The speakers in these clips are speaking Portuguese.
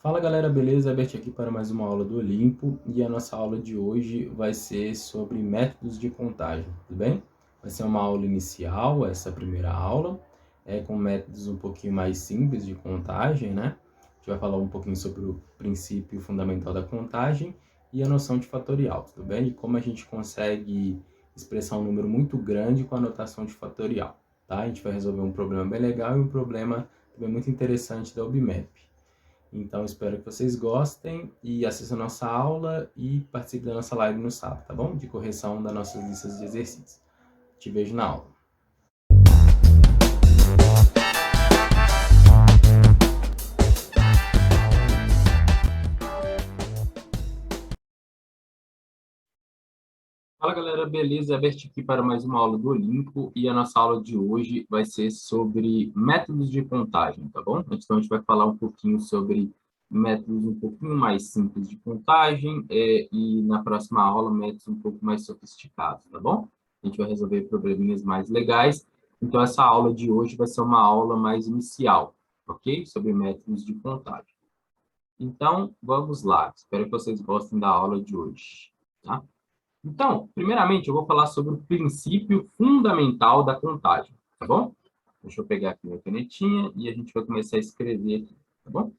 Fala galera, beleza? Herbert aqui para mais uma aula do Olimpo e a nossa aula de hoje vai ser sobre métodos de contagem, tudo bem? Vai ser uma aula inicial, essa primeira aula, com métodos um pouquinho mais simples de contagem, né? A gente vai falar um pouquinho sobre o princípio fundamental da contagem e a noção de fatorial, tudo bem? E como a gente consegue expressar um número muito grande com a notação de fatorial, tá? A gente vai resolver um problema bem legal e um problema também muito interessante da UBMAP. Então, espero que vocês gostem e assistam a nossa aula e participem da nossa live no sábado, tá bom? De correção das nossas listas de exercícios. Te vejo na aula. Fala galera, beleza? Herbert aqui para mais uma aula do Olimpo e a nossa aula de hoje vai ser sobre métodos de contagem, tá bom? Então a gente vai falar um pouquinho sobre métodos um pouquinho mais simples de contagem e na próxima aula métodos um pouco mais sofisticados, tá bom? A gente vai resolver probleminhas mais legais. Então essa aula de hoje vai ser uma aula mais inicial, ok? Sobre métodos de contagem. Então vamos lá, espero que vocês gostem da aula de hoje, tá? Então, primeiramente, eu vou falar sobre o princípio fundamental da contagem, tá bom? Deixa eu pegar aqui minha canetinha e a gente vai começar a escrever aqui, tá bom?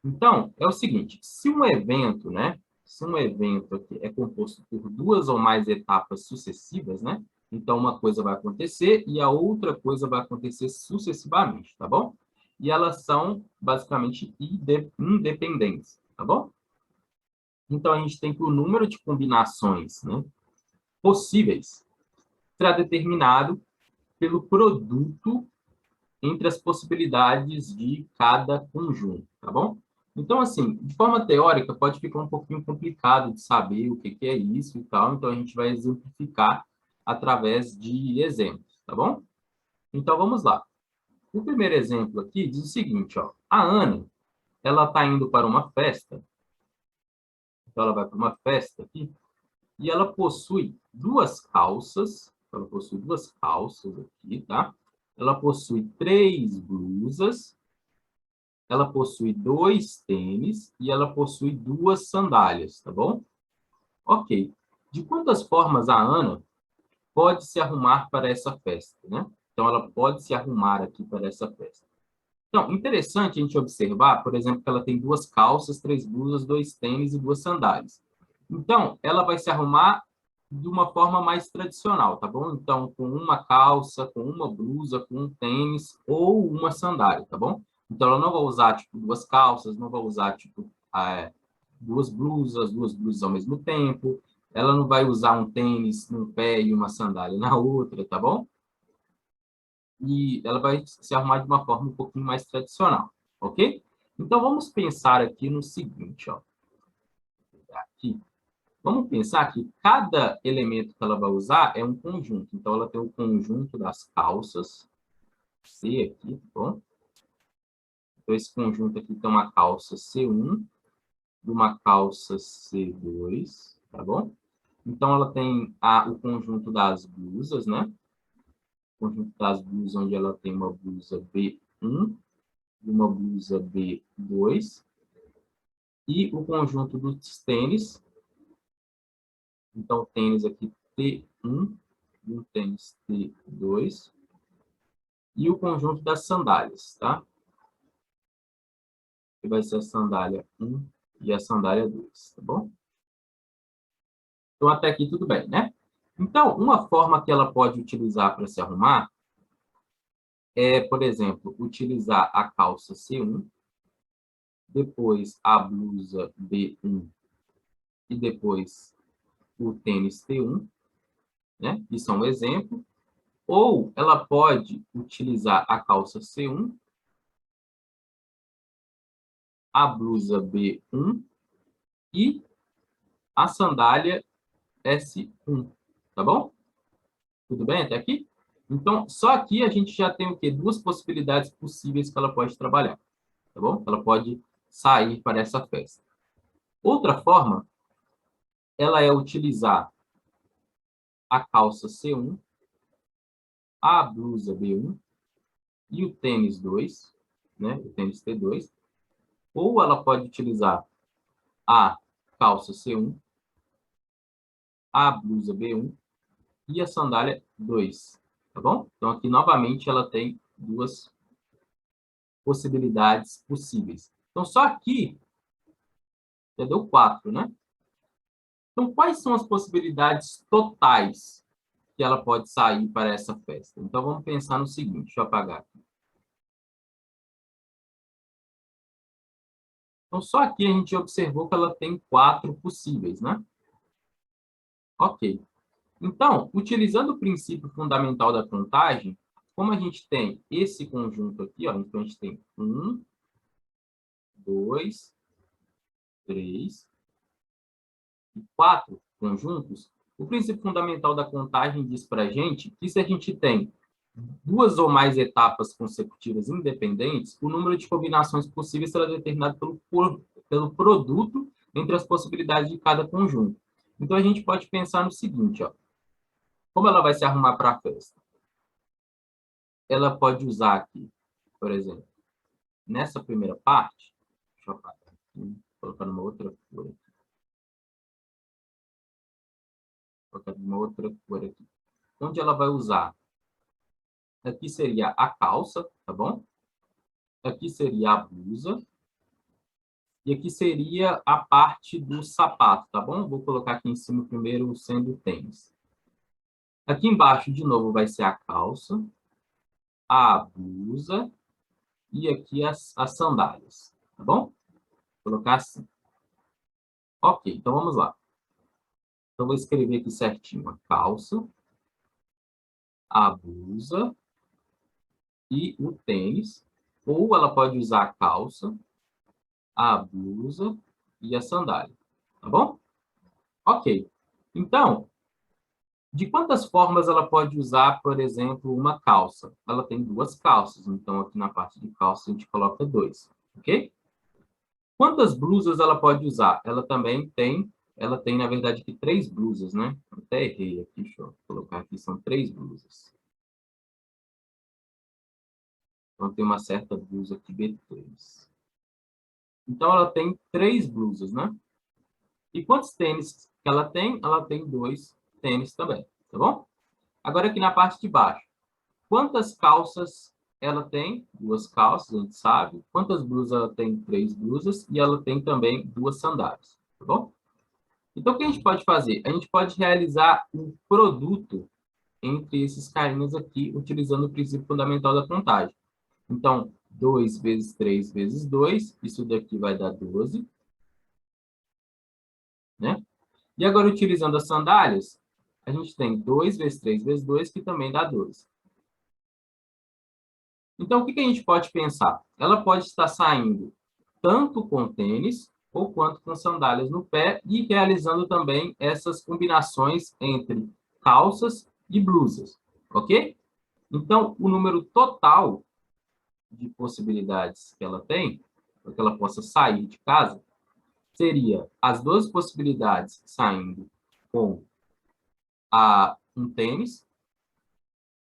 Então, é o seguinte, se um evento, né? Se um evento aqui é composto por duas ou mais etapas sucessivas, né? Então, uma coisa vai acontecer e a outra coisa vai acontecer sucessivamente, tá bom? E elas são, basicamente, independentes, tá bom? Então, a gente tem que o número de combinações, né, possíveis será determinado pelo produto entre as possibilidades de cada conjunto, tá bom? Então, assim, de forma teórica, pode ficar um pouquinho complicado de saber o que é isso e tal, então a gente vai exemplificar através de exemplos, tá bom? Então, vamos lá. O primeiro exemplo aqui diz o seguinte, ó, a Ana, ela está indo para uma festa, então ela vai para uma festa aqui, e ela possui duas calças aqui, tá? Ela possui três blusas, ela possui dois tênis e ela possui duas sandálias, tá bom? Ok. De quantas formas a Ana pode se arrumar para essa festa, né? Então, ela pode se arrumar aqui para essa festa. Então, interessante a gente observar, por exemplo, que ela tem duas calças, três blusas, dois tênis e duas sandálias. Então, ela vai se arrumar de uma forma mais tradicional, tá bom? Então, com uma calça, com uma blusa, com um tênis ou uma sandália, tá bom? Então, ela não vai usar, tipo, duas calças, não vai usar, tipo, duas blusas ao mesmo tempo. Ela não vai usar um tênis num pé e uma sandália na outra, tá bom? E ela vai se arrumar de uma forma um pouquinho mais tradicional, ok? Então, vamos pensar aqui no seguinte, ó. Aqui. Vamos pensar que cada elemento que ela vai usar é um conjunto. Então, ela tem o conjunto das calças, C aqui, tá bom? Então, esse conjunto aqui tem uma calça C1 e uma calça C2, tá bom? Então, ela tem o conjunto das blusas, né? O conjunto das blusas, onde ela tem uma blusa B1 e uma blusa B2. E o conjunto dos tênis. Então, tênis aqui T1 e um tênis T2. E o conjunto das sandálias, tá? Que vai ser a sandália 1 e a sandália 2, tá bom? Então, até aqui tudo bem, né? Então, uma forma que ela pode utilizar para se arrumar é, por exemplo, utilizar a calça C1, depois a blusa B1 e depois o tênis T1, né? Isso é um exemplo. Ou ela pode utilizar a calça C1, a blusa B1 e a sandália S1, tá bom? Tudo bem até aqui? Então, só aqui a gente já tem o quê? Duas possibilidades possíveis que ela pode trabalhar, tá bom? Ela pode sair para essa festa. Outra forma, ela é utilizar a calça C1, a blusa B1 e o tênis 2, né? O tênis T2, Ou ela pode utilizar a calça C1, a blusa B1 e a sandália 2, tá bom? Então, aqui, novamente, ela tem duas possibilidades possíveis. Então, só aqui já deu 4, né? Então, quais são as possibilidades totais que ela pode sair para essa festa? Então, vamos pensar no seguinte, deixa eu apagar aqui. Então, só aqui a gente observou que ela tem 4 possíveis, né? Ok. Então, utilizando o princípio fundamental da contagem, como a gente tem esse conjunto aqui, ó, então a gente tem 1, 2, 3 e 4 conjuntos, o princípio fundamental da contagem diz para a gente que se a gente tem duas ou mais etapas consecutivas independentes, o número de combinações possíveis será determinado pelo produto entre as possibilidades de cada conjunto. Então, a gente pode pensar no seguinte, ó, como ela vai se arrumar para a festa? Ela pode usar aqui, por exemplo, nessa primeira parte, deixa eu apagar aqui, colocar numa outra cor aqui. Colocar numa outra cor aqui. Onde ela vai usar? Aqui seria a calça, tá bom? Aqui seria a blusa. E aqui seria a parte do sapato, tá bom? Vou colocar aqui em cima primeiro sendo o tênis. Aqui embaixo, de novo, vai ser a calça, a blusa e aqui as sandálias, tá bom? Vou colocar assim. Ok, então vamos lá. Então, vou escrever aqui certinho a calça, a blusa e o tênis. Ou ela pode usar a calça, a blusa e a sandália, tá bom? Ok. Então, de quantas formas ela pode usar, por exemplo, uma calça? Ela tem duas calças, então aqui na parte de calça a gente coloca 2, ok? Quantas blusas ela pode usar? Ela tem, na verdade, aqui 3 blusas, né? Até errei aqui, deixa eu colocar aqui, são 3 blusas. Então, tem uma certa blusa aqui, B3. Então, ela tem 3 blusas, né? E quantos tênis que ela tem? Ela tem 2 tênis também, tá bom? Agora, aqui na parte de baixo. Quantas calças ela tem? 2 calças, a gente sabe. Quantas blusas ela tem? 3 blusas. E ela tem também 2 sandálias, tá bom? Então, o que a gente pode fazer? A gente pode realizar um produto entre esses carinhas aqui, utilizando o princípio fundamental da contagem. Então, 2 vezes 3 vezes 2, isso daqui vai dar 12, né? E agora, utilizando as sandálias, a gente tem 2 vezes 3 vezes 2, que também dá 12. Então, o que a gente pode pensar? Ela pode estar saindo tanto com tênis ou quanto com sandálias no pé e realizando também essas combinações entre calças e blusas, ok? Então, o número total de possibilidades que ela tem, para que ela possa sair de casa, seria as duas possibilidades saindo com um tênis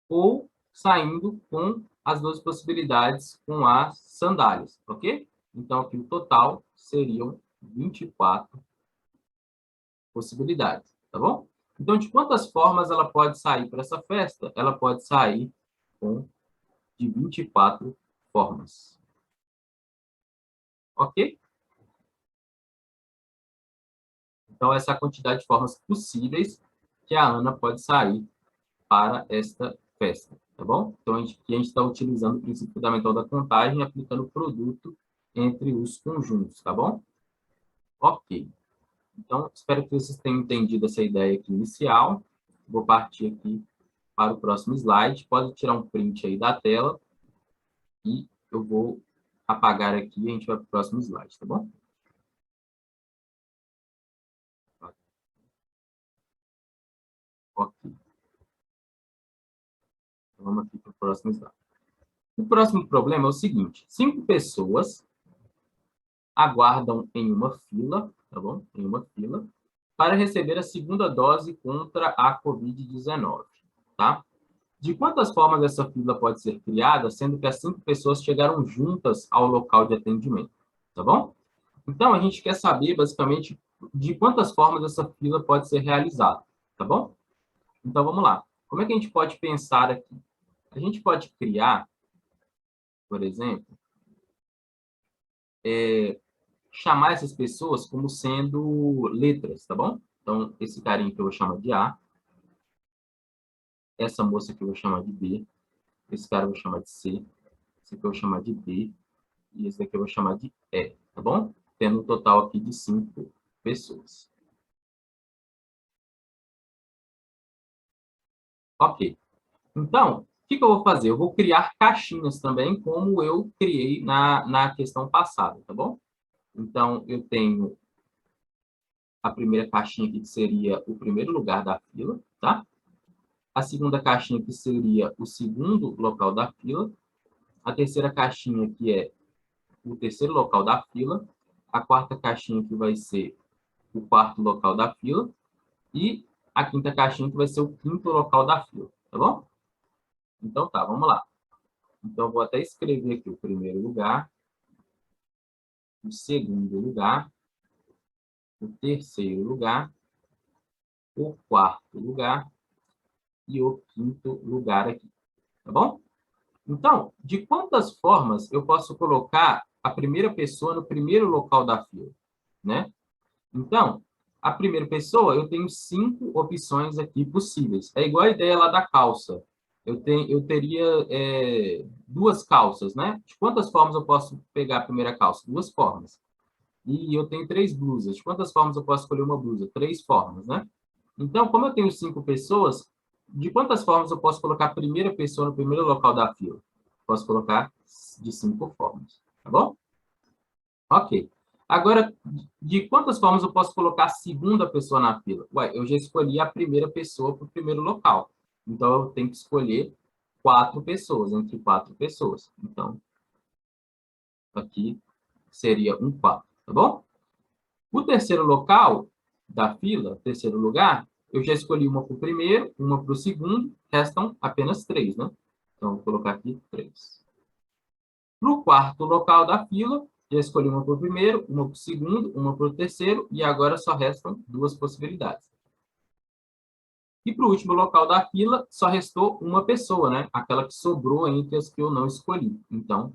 ou saindo com as duas possibilidades com as sandálias, ok? Então, aqui o total seriam 24 possibilidades, tá bom? Então, de quantas formas ela pode sair para essa festa? Ela pode sair de 24 formas, ok? Então, essa é a quantidade de formas possíveis que a Ana pode sair para esta festa, tá bom? Então, aqui a gente está utilizando o princípio fundamental da contagem, aplicando o produto entre os conjuntos, tá bom? Ok. Então, espero que vocês tenham entendido essa ideia aqui inicial. Vou partir aqui para o próximo slide. Pode tirar um print aí da tela e eu vou apagar aqui e a gente vai para o próximo slide, tá bom? Ok. Então, vamos aqui para o próximo slide. O próximo problema é o seguinte. 5 pessoas aguardam em uma fila, tá bom? Em uma fila, para receber a segunda dose contra a Covid-19, tá? De quantas formas essa fila pode ser criada, sendo que as 5 pessoas chegaram juntas ao local de atendimento, tá bom? Então, a gente quer saber, basicamente, de quantas formas essa fila pode ser realizada, tá bom? Então, vamos lá. Como é que a gente pode pensar aqui? A gente pode criar, por exemplo, chamar essas pessoas como sendo letras, tá bom? Então, esse carinha que eu vou chamar de A, essa moça aqui eu vou chamar de B, esse cara eu vou chamar de C, esse aqui eu vou chamar de D, e esse daqui eu vou chamar de E, tá bom? Tendo um total aqui de 5 pessoas. Ok. Então, o que eu vou fazer? Eu vou criar caixinhas também, como eu criei na questão passada, tá bom? Então, eu tenho a primeira caixinha aqui, que seria o primeiro lugar da fila, tá? A segunda caixinha, que seria o segundo local da fila. A terceira caixinha, que é o terceiro local da fila. A quarta caixinha, que vai ser o quarto local da fila. E a quinta caixinha, que vai ser o quinto local da fila, tá bom? Então, tá, vamos lá. Então, eu vou até escrever aqui o primeiro lugar, o segundo lugar, o terceiro lugar, o quarto lugar e o quinto lugar aqui, tá bom? Então, de quantas formas eu posso colocar a primeira pessoa no primeiro local da fila, né? Então, a primeira pessoa, eu tenho 5 opções aqui possíveis. É igual a ideia lá da calça. Eu teria 2 calças, né? De quantas formas eu posso pegar a primeira calça? 2 formas. E eu tenho 3 blusas. De quantas formas eu posso escolher uma blusa? 3 formas, né? Então, como eu tenho 5 pessoas, de quantas formas eu posso colocar a primeira pessoa no primeiro local da fila? Posso colocar de 5 formas, tá bom? Ok. Agora, de quantas formas eu posso colocar a segunda pessoa na fila? Ué, eu já escolhi a primeira pessoa para o primeiro local. Então, eu tenho que escolher 4 pessoas, entre 4 pessoas. Então, aqui seria um 4, tá bom? O terceiro local da fila, terceiro lugar, eu já escolhi uma para o primeiro, uma para o segundo, restam apenas 3, né? Então, vou colocar aqui 3. Para o quarto local da fila, já escolhi uma para o primeiro, uma para o segundo, uma para o terceiro, e agora só restam 2 possibilidades. E para o último local da fila, só restou uma pessoa, né? Aquela que sobrou entre as que eu não escolhi. Então,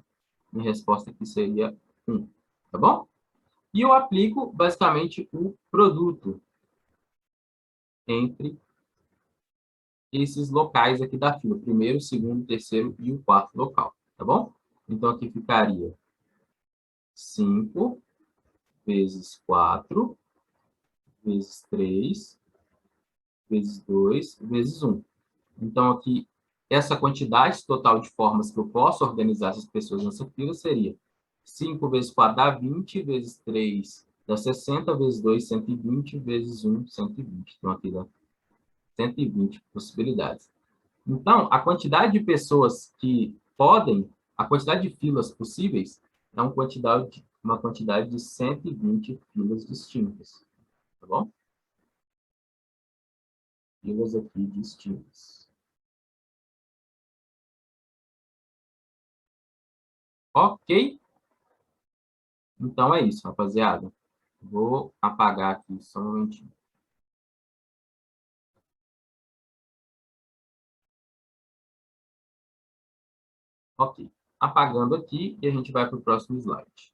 minha resposta aqui seria 1, tá bom? E eu aplico, basicamente, o produto entre esses locais aqui da fila. Primeiro, segundo, terceiro e o quarto local, tá bom? Então, aqui ficaria 5 vezes 4 vezes 3 vezes 2 vezes 1. Então, aqui, essa quantidade total de formas que eu posso organizar essas pessoas nessa fila seria 5 vezes 4 dá 20, vezes 3 dá 60, vezes 2, 120, vezes 1, 120. Então, aqui dá 120 possibilidades. Então, a quantidade de pessoas que podem, a quantidade de filas possíveis é uma quantidade de 120 filas distintas, tá bom? Filas aqui distintas. Ok? Então é isso, rapaziada. Vou apagar aqui só um momentinho. Ok. Apagando aqui e a gente vai para o próximo slide.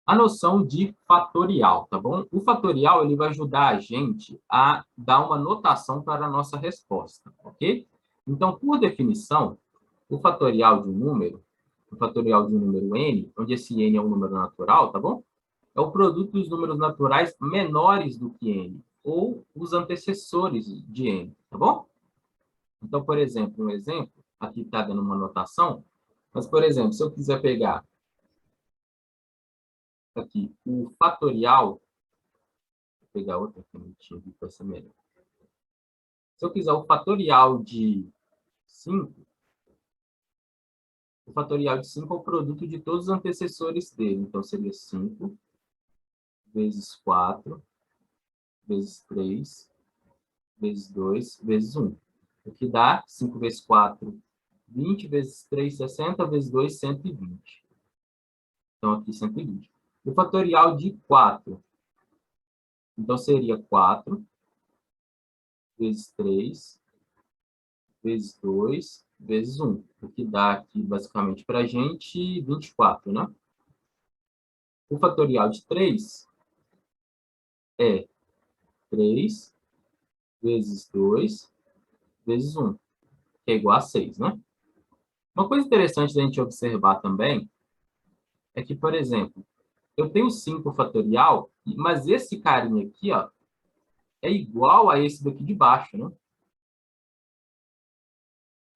A noção de fatorial, tá bom? O fatorial ele vai ajudar a gente a dar uma notação para a nossa resposta, ok? Então, por definição, o fatorial de um número, o fatorial de um número n, onde esse n é um número natural, tá bom? É o produto dos números naturais menores do que n, ou os antecessores de n, tá bom? Então, por exemplo, um exemplo, aqui está dando uma notação, mas, por exemplo, se eu quiser pegar aqui o fatorial, vou pegar outra aqui, aqui para ser melhor. Se eu quiser o fatorial de 5, o fatorial de 5 é o produto de todos os antecessores dele. Então, seria 5 vezes 4 vezes 3 vezes 2 vezes 1. O que dá 5 vezes 4, 20 vezes 3, 60 vezes 2, 120. Então, aqui 120. O fatorial de 4. Então, seria 4 vezes 3 vezes 2 vezes 1. O que dá aqui, basicamente, para a gente 24, né? O fatorial de 3 é 3 vezes 2 vezes 1, que é igual a 6, né? Uma coisa interessante da gente observar também é que, por exemplo, eu tenho 5 fatorial, mas esse carinha aqui, ó, é igual a esse daqui de baixo, né?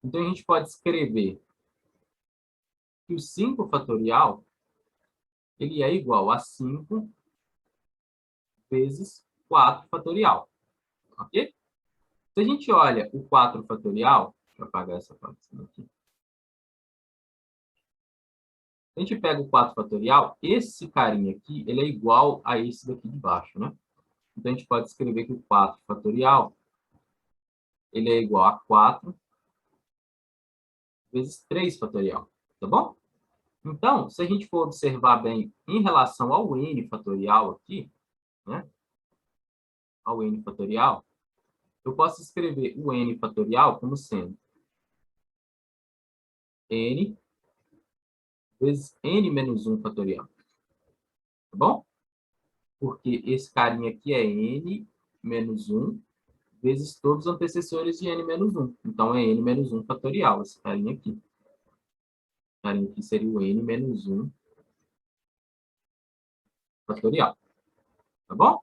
Então, a gente pode escrever que o 5 fatorial, ele é igual a 5 vezes 4 fatorial, ok? Se a gente olha o 4 fatorial, deixa eu apagar essa parte aqui. Se a gente pega o 4 fatorial, esse carinha aqui, ele é igual a esse daqui de baixo, né? Então, a gente pode escrever que o 4 fatorial, ele é igual a 4 vezes 3 fatorial, tá bom? Então, se a gente for observar bem em relação ao n fatorial aqui, né? Ao n fatorial, eu posso escrever o n fatorial como sendo n vezes n menos 1 fatorial, tá bom? Porque esse carinha aqui é n menos 1 vezes todos os antecessores de n menos 1. Então, é n menos 1 fatorial, esse carinha aqui. Esse carinha aqui seria o n menos 1 fatorial, tá bom?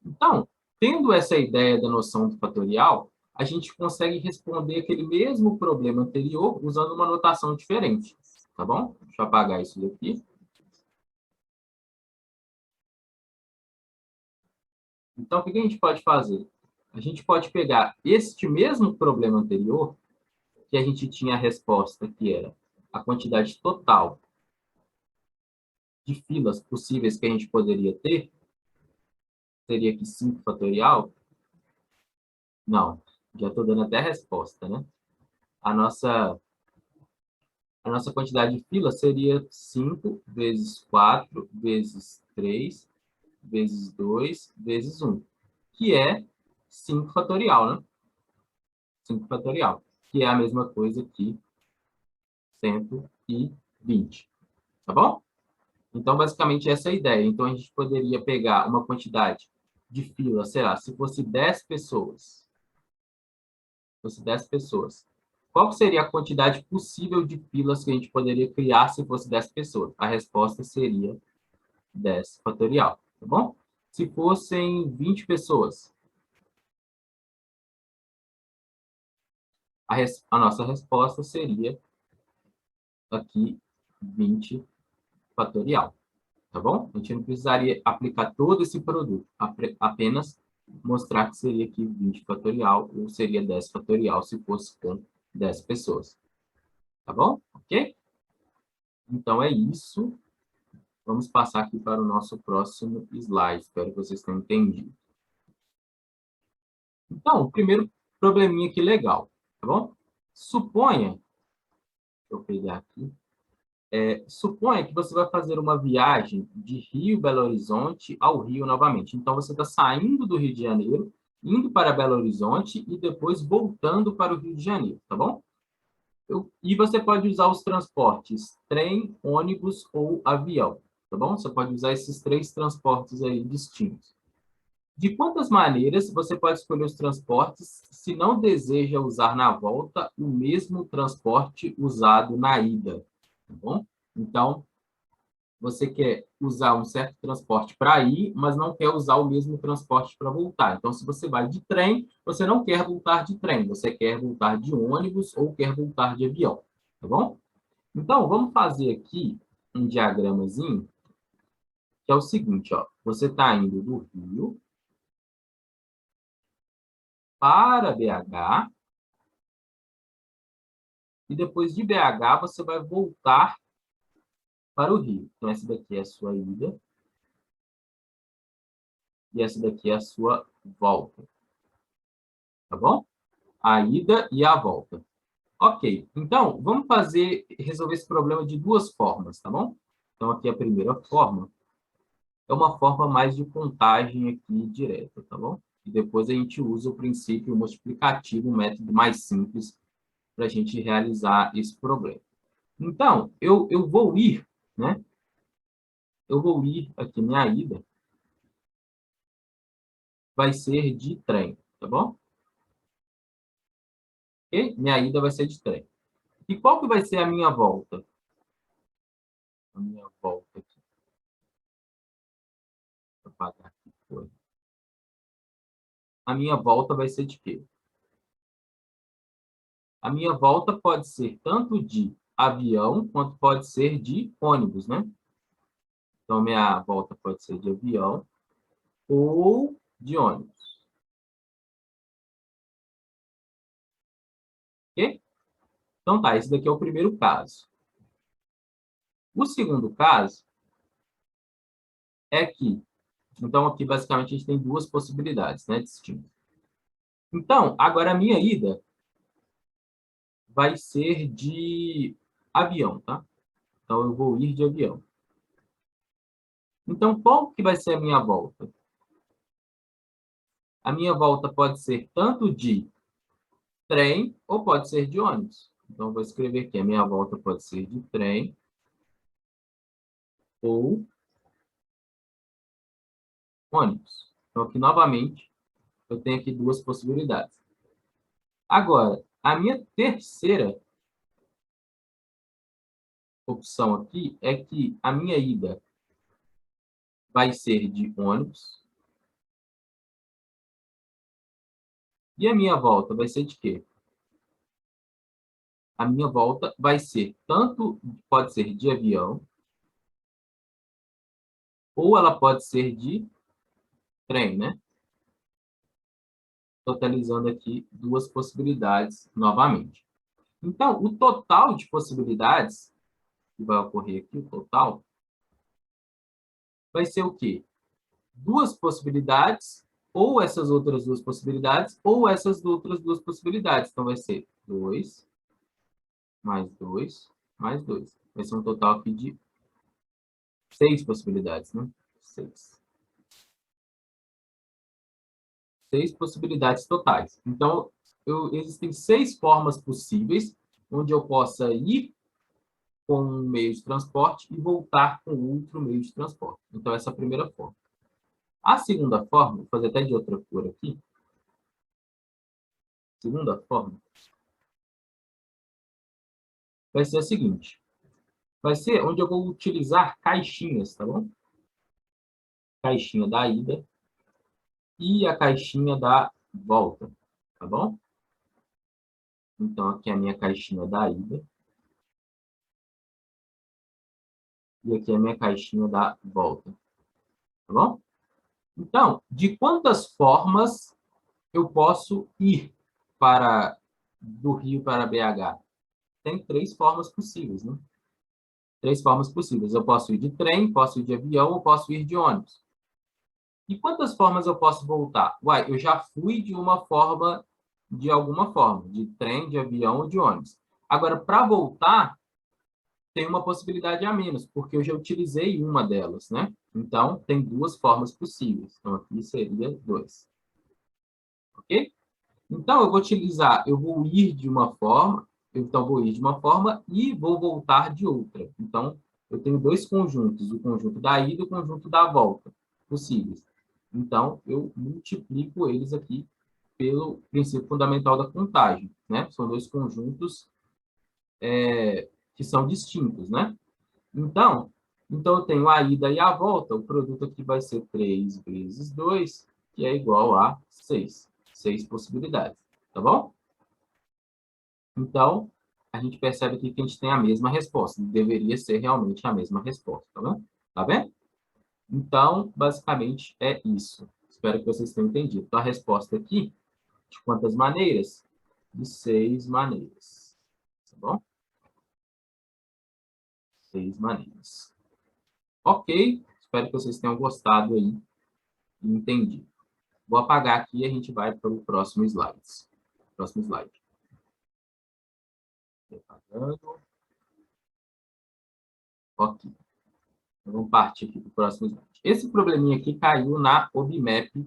Então, tendo essa ideia da noção do fatorial, a gente consegue responder aquele mesmo problema anterior usando uma notação diferente, tá bom? Deixa eu apagar isso daqui. Então, o que a gente pode fazer? A gente pode pegar este mesmo problema anterior, que a gente tinha a resposta, que era a quantidade total de filas possíveis que a gente poderia ter, seria aqui 5 fatorial. Não, já estou dando até a resposta, né? A nossa quantidade de filas seria 5 vezes 4 vezes 3 vezes 2 vezes 1, que é 5 fatorial, né? 5 fatorial, que é a mesma coisa que 120, tá bom? Então, basicamente, essa é a ideia. Então, a gente poderia pegar uma quantidade de filas, sei lá, se fosse 10 pessoas, qual seria a quantidade possível de filas que a gente poderia criar se fosse 10 pessoas? A resposta seria 10 fatorial, tá bom? Se fossem 20 pessoas, a nossa resposta seria aqui 20 fatorial, tá bom? A gente não precisaria aplicar todo esse produto, apenas mostrar que seria aqui 20 fatorial ou seria 10 fatorial se fosse com 10 pessoas, tá bom? Ok? Então é isso. Vamos passar aqui para o nosso próximo slide. Espero que vocês tenham entendido. Então, o primeiro probleminha aqui legal, tá bom? Suponha, deixa eu pegar aqui, suponha que você vai fazer uma viagem de Rio, Belo Horizonte ao Rio novamente. Então, você está saindo do Rio de Janeiro, indo para Belo Horizonte e depois voltando para o Rio de Janeiro, tá bom? E você pode usar os transportes trem, ônibus ou avião, tá bom? Você pode usar esses 3 transportes aí distintos. De quantas maneiras você pode escolher os transportes se não deseja usar na volta o mesmo transporte usado na ida, tá bom? Então, você quer usar um certo transporte para ir, mas não quer usar o mesmo transporte para voltar. Então, se você vai de trem, você não quer voltar de trem, você quer voltar de ônibus ou quer voltar de avião, tá bom? Então, vamos fazer aqui um diagramazinho, que é o seguinte, ó. Você está indo do Rio para BH, e depois de BH você vai voltar para o Rio. Então, essa daqui é a sua ida, e essa daqui é a sua volta, tá bom? A ida e a volta. Ok, então, vamos resolver esse problema de duas formas, tá bom? Então, aqui a primeira forma é uma forma mais de contagem aqui direta, tá bom? E depois a gente usa o princípio multiplicativo, um método mais simples, para a gente realizar esse problema. Então, eu vou ir, né? Eu vou ir aqui, minha ida vai ser de trem, tá bom? Ok? Minha ida vai ser de trem. E qual que vai ser a minha volta? A minha volta aqui. Vou apagar aqui. Foi. A minha volta vai ser de quê? A minha volta pode ser tanto de avião, quanto pode ser de ônibus, né? Então, minha volta pode ser de avião ou de ônibus. Ok? Então, tá. Esse daqui é o primeiro caso. O segundo caso é que, então, aqui, basicamente, a gente tem duas possibilidades, né, distintas. Então, agora a minha ida vai ser de avião, tá? Então, eu vou ir de avião. Então, qual que vai ser a minha volta? A minha volta pode ser tanto de trem ou pode ser de ônibus. Então, vou escrever aqui, a minha volta pode ser de trem ou ônibus. Então, aqui, novamente, eu tenho aqui duas possibilidades. Agora, a minha terceira opção aqui é que a minha ida vai ser de ônibus e a minha volta vai ser de quê? A minha volta vai ser tanto, pode ser de avião, ou ela pode ser de trem, né? Totalizando aqui duas possibilidades novamente. Então, o total de possibilidades que vai ocorrer aqui, o total, vai ser o quê? Duas possibilidades, ou essas outras duas possibilidades, ou essas outras duas possibilidades. Então, vai ser 2, mais 2, mais 2. Vai ser um total aqui de 6 possibilidades, né? 6. 6 possibilidades totais. Então, existem 6 formas possíveis onde eu possa ir com um meio de transporte e voltar com outro meio de transporte. Então, essa é a primeira forma. A segunda forma, vou fazer até de outra cor aqui. Segunda forma vai ser a seguinte. Vai ser onde eu vou utilizar caixinhas, tá bom? Caixinha da ida e a caixinha da volta, tá bom? Então, aqui é a minha caixinha da ida. E aqui é a minha caixinha da volta, tá bom? Então, de quantas formas eu posso ir para do Rio para BH? Tem 3 formas possíveis, né? 3 formas possíveis. Eu posso ir de trem, posso ir de avião ou posso ir de ônibus. E quantas formas eu posso voltar? Uai, eu já fui de uma forma, de alguma forma, de trem, de avião ou de ônibus. Agora, para voltar, tem uma possibilidade a menos, porque eu já utilizei uma delas, né? Então, tem 2 formas possíveis. Então, aqui seria 2. Ok? Então, eu vou ir de uma forma, então vou ir de uma forma e vou voltar de outra. Então, eu tenho 2 conjuntos, o conjunto da ida e o conjunto da volta possíveis. Então, eu multiplico eles aqui pelo princípio fundamental da contagem, né? São 2 conjuntos que são distintos, né? Então, eu tenho a ida e a volta, o produto aqui vai ser 3 vezes 2, que é igual a 6. 6 possibilidades, tá bom? Então, a gente percebe aqui que a gente tem a mesma resposta. Deveria ser realmente a mesma resposta, tá vendo? Tá vendo? Então, basicamente, é isso. Espero que vocês tenham entendido. Então, a resposta aqui, de quantas maneiras? De 6 maneiras. Tá bom? 6 maneiras. Ok. Espero que vocês tenham gostado aí e entendido. Vou apagar aqui e a gente vai para o próximo slide. Próximo slide. Apagando. Ok. Vamos partir aqui para o próximo slide. Esse probleminha aqui caiu na OBMAP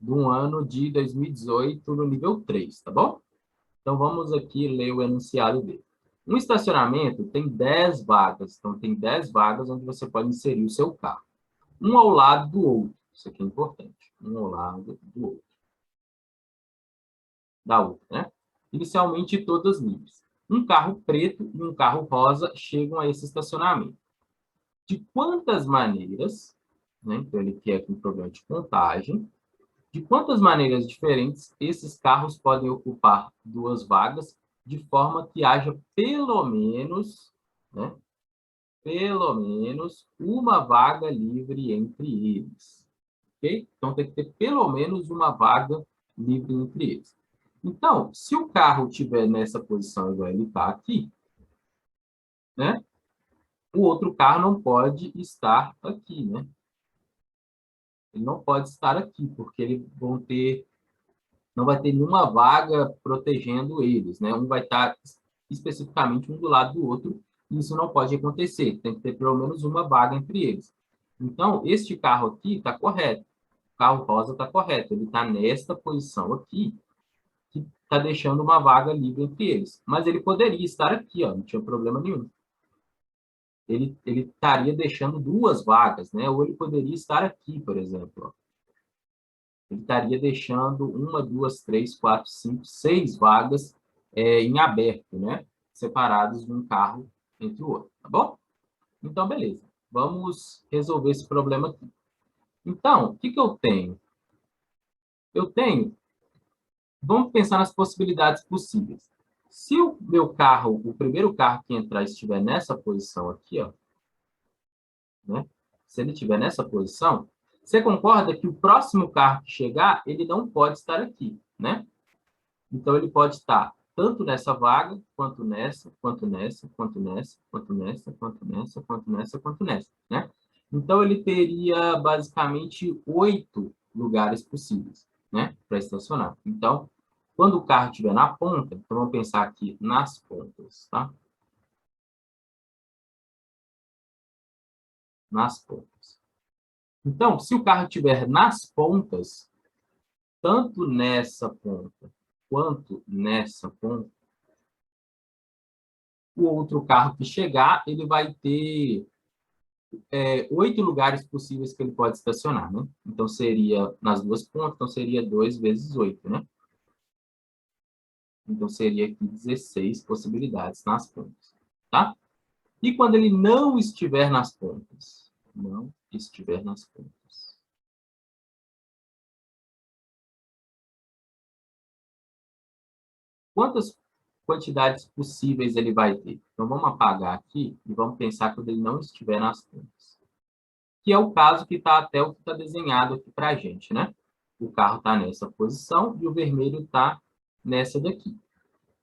do ano de 2018, no nível 3, tá bom? Então, vamos aqui ler o enunciado dele. Um estacionamento tem 10 vagas. Então, tem 10 vagas onde você pode inserir o seu carro. Um ao lado do outro. Isso aqui é importante. Um ao lado do outro. Da outra, né? Inicialmente, todas livres. Um carro preto e um carro rosa chegam a esse estacionamento. De quantas maneiras, né? Então, ele quer aqui um problema de contagem. De quantas maneiras diferentes esses carros podem ocupar duas vagas, de forma que haja pelo menos, né, pelo menos uma vaga livre entre eles. Ok? Então, tem que ter pelo menos uma vaga livre entre eles. Então, se o carro estiver nessa posição igual ele está aqui, né, o outro carro não pode estar aqui, né? Ele não pode estar aqui, porque eles vão ter não vai ter nenhuma vaga protegendo eles, né? Um vai estar especificamente um do lado do outro, e isso não pode acontecer, tem que ter pelo menos uma vaga entre eles. Então, este carro aqui está correto, o carro rosa está correto, ele está nesta posição aqui, que está deixando uma vaga livre entre eles. Mas ele poderia estar aqui, ó, não tinha problema nenhum. Ele estaria deixando duas vagas, né? Ou ele poderia estar aqui, por exemplo, ó. Ele estaria deixando uma, duas, três, quatro, cinco, seis vagas em aberto, né? Separadas de um carro entre o outro, tá bom? Então, beleza. Vamos resolver esse problema aqui. Então, o que que eu tenho? Eu tenho... Vamos pensar nas possibilidades possíveis. Se o meu carro, o primeiro carro que entrar estiver nessa posição aqui, ó, né? Se ele estiver nessa posição, você concorda que o próximo carro que chegar, ele não pode estar aqui, né? Então, ele pode estar tanto nessa vaga, quanto nessa, quanto nessa, quanto nessa, quanto nessa, quanto nessa, quanto nessa, quanto nessa, né? Então, ele teria basicamente 8 lugares possíveis, né, para estacionar. Então, quando o carro estiver na ponta, então vamos pensar aqui nas pontas, tá? Nas pontas. Então, se o carro estiver nas pontas, tanto nessa ponta quanto nessa ponta, o outro carro que chegar, ele vai ter 8 lugares possíveis que ele pode estacionar, né? Então, seria nas duas pontas, então seria 2 vezes 8, né? Então, seria aqui 16 possibilidades nas pontas, tá? E quando ele não estiver nas pontas? Não estiver nas pontas. Quantas quantidades possíveis ele vai ter? Então, vamos apagar aqui e vamos pensar quando ele não estiver nas pontas. Que é o caso que está até o que está desenhado aqui para a gente, né? O carro está nessa posição e o vermelho está nessa daqui.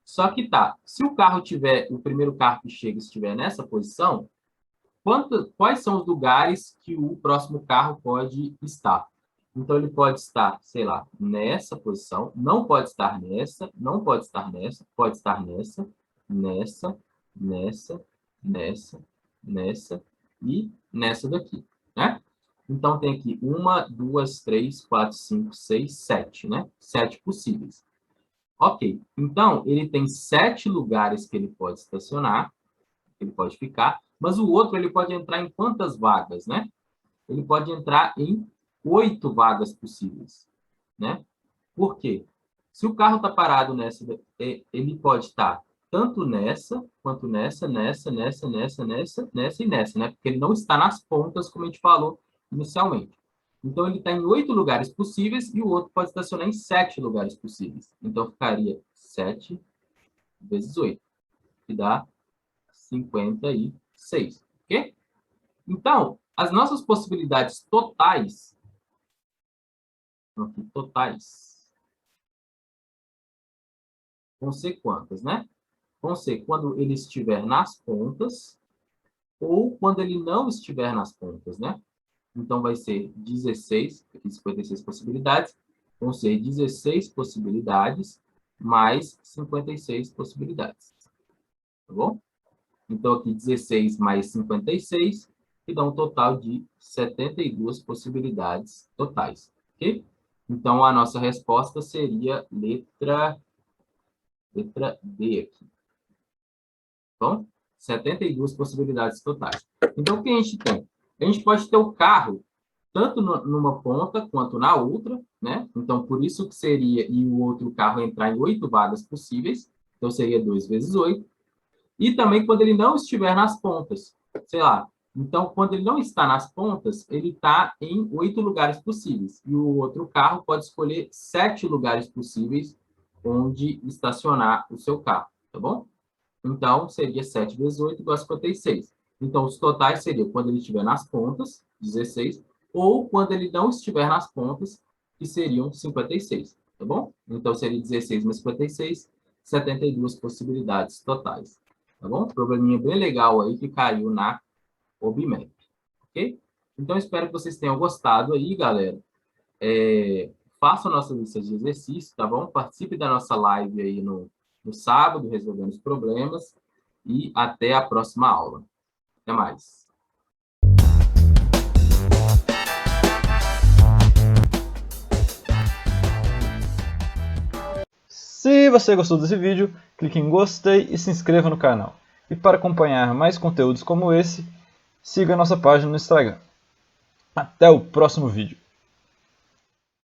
Só que tá, se o carro tiver, o primeiro carro que chega estiver nessa posição, quais são os lugares que o próximo carro pode estar? Então, ele pode estar, sei lá, nessa posição, não pode estar nessa, não pode estar nessa, pode estar nessa, nessa, nessa, nessa, nessa e nessa daqui, né? Então, tem aqui uma, duas, três, quatro, cinco, seis, sete, né? 7 possíveis. Ok, então ele tem 7 lugares que ele pode estacionar, que ele pode ficar, mas o outro ele pode entrar em quantas vagas, né? Ele pode entrar em 8 vagas possíveis, né? Por quê? Se o carro está parado nessa, ele pode estar tanto nessa, quanto nessa, nessa, nessa, nessa, nessa, nessa e nessa, né? Porque ele não está nas pontas, como a gente falou inicialmente. Então, ele está em 8 lugares possíveis e o outro pode estacionar em 7 lugares possíveis. Então, ficaria 7 vezes 8, que dá 56, ok? Então, as nossas possibilidades totais, aqui, totais, vão ser quantas, né? Vão ser quando ele estiver nas pontas ou quando ele não estiver nas pontas, né? Então, vai ser 16, aqui 56 possibilidades, vão ser 16 possibilidades mais 56 possibilidades, tá bom? Então, aqui 16 mais 56 que dá um total de 72 possibilidades totais, ok? Então, a nossa resposta seria letra D aqui. Bom, 72 possibilidades totais. Então, o que a gente tem? A gente pode ter o carro tanto numa ponta quanto na outra, né? Então, por isso que seria, e o outro carro entrar em 8 vagas possíveis, então seria 2 vezes 8. E também quando ele não estiver nas pontas, sei lá. Então, quando ele não está nas pontas, ele está em 8 lugares possíveis. E o outro carro pode escolher 7 lugares possíveis onde estacionar o seu carro, tá bom? Então, seria 7 vezes 8 igual a 56. Então, os totais seriam quando ele estiver nas pontas, 16, ou quando ele não estiver nas pontas, que seriam 56, tá bom? Então, seria 16 mais 56, 72 possibilidades totais, tá bom? Probleminha bem legal aí que caiu na OBMAP, ok? Então, espero que vocês tenham gostado aí, galera. Façam nossa lista de exercícios, tá bom? Participe da nossa live aí no sábado, resolvendo os problemas. E até a próxima aula. Até mais. Se você gostou desse vídeo, clique em gostei e se inscreva no canal. E para acompanhar mais conteúdos como esse, siga a nossa página no Instagram. Até o próximo vídeo.